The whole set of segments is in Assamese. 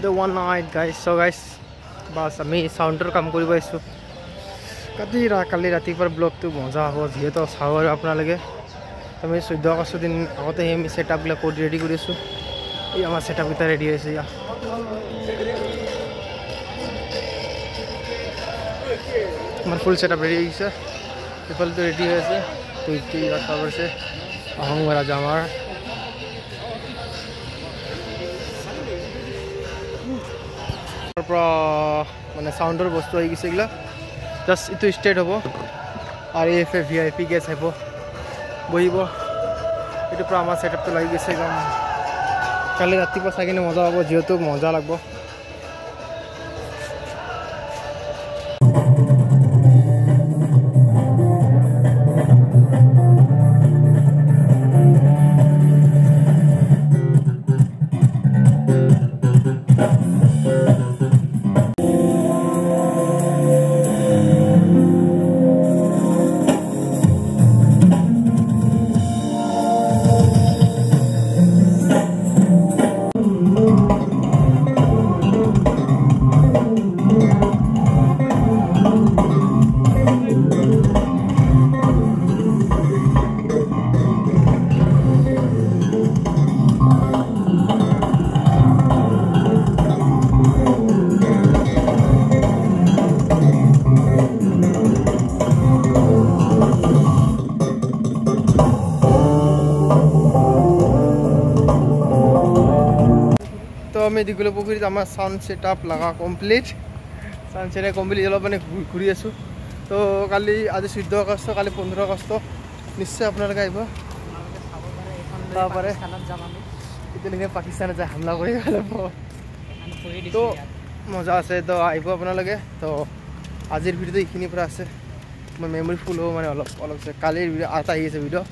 the one night guys. So guys, bas ami sounder kam koribo aisu. Kali ratipar blog tu moja hobo jehetu saw apnalage. Ami 14 August din agote ami setup gla code ready korisu. Ei amar setup kita ready hoise ya. Amar full setup ready hoise. People to ready hoise. To iti rakhabar se ahong raja amar. মানে সাউন্ডৰ বস্তু আহি গৈছে গিলা জাস্ট ইটো স্টেট হ'ব আৰু এফএ ভিআইপি গেছ হ'ব বহিব এটো পৰা আমাৰ সেটআপটো লাগি গৈছে একদম কালি ৰাতিপুৱা চাই কিনে মজা হ'ব যেহেতু মজা লাগব আমি দিগুলো পুকুরিত আমার সাউন্ড সেটআপ লাগা কমপ্লিট সাউন্ড সেটআপ কমপ্লিট হলো মানে ঘুরি আছো তো কালি আজ 14 আগস্ট কালি 15 আগস্ট নিশ্চয় আপনারা গাইব তারপরে ইতলিকে পাকিস্তানে যা হামলা করে গেল তো মজা আছে তো আইব আপনারা তো আজির ভিডিও এইখিনি পুরা আছে মই মেমরি ফুল হো মানে অলপ কালির ভিডিও আতা আইছে ভিডিও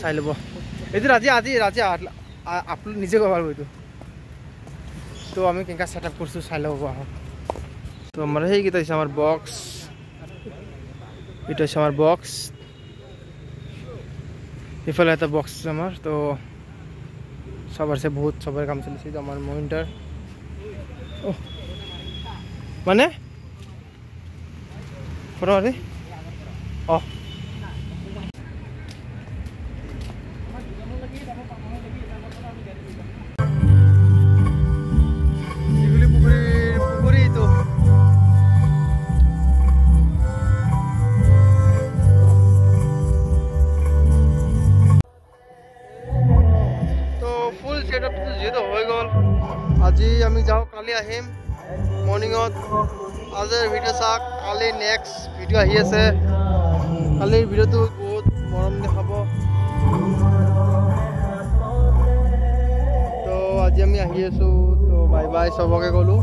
চাই লব এদিন আজি আপলোড নিজে করব পারবো তো আমি কেনকা সেটআপ করছু চাই লব তো আমার এই গিতা হইছে আমার বক্স এটা হইছে আমার বক্স ইফালে একটা বক্স আমার তো সবার সে বহুত সবার কাম চলছে তো আমার মনিটর ও মানে ফটোরে ও আজি আমি যাও কালি আহিম মর্নিংত আজিৰ ভিডিও চাক কালি নেক্সট ভিডিও আহি আছে কালিৰ ভিডিওটো বহুত মৰম দেখাব তো আজি আমি আহি আছো তো বাই বাই সবকে কলো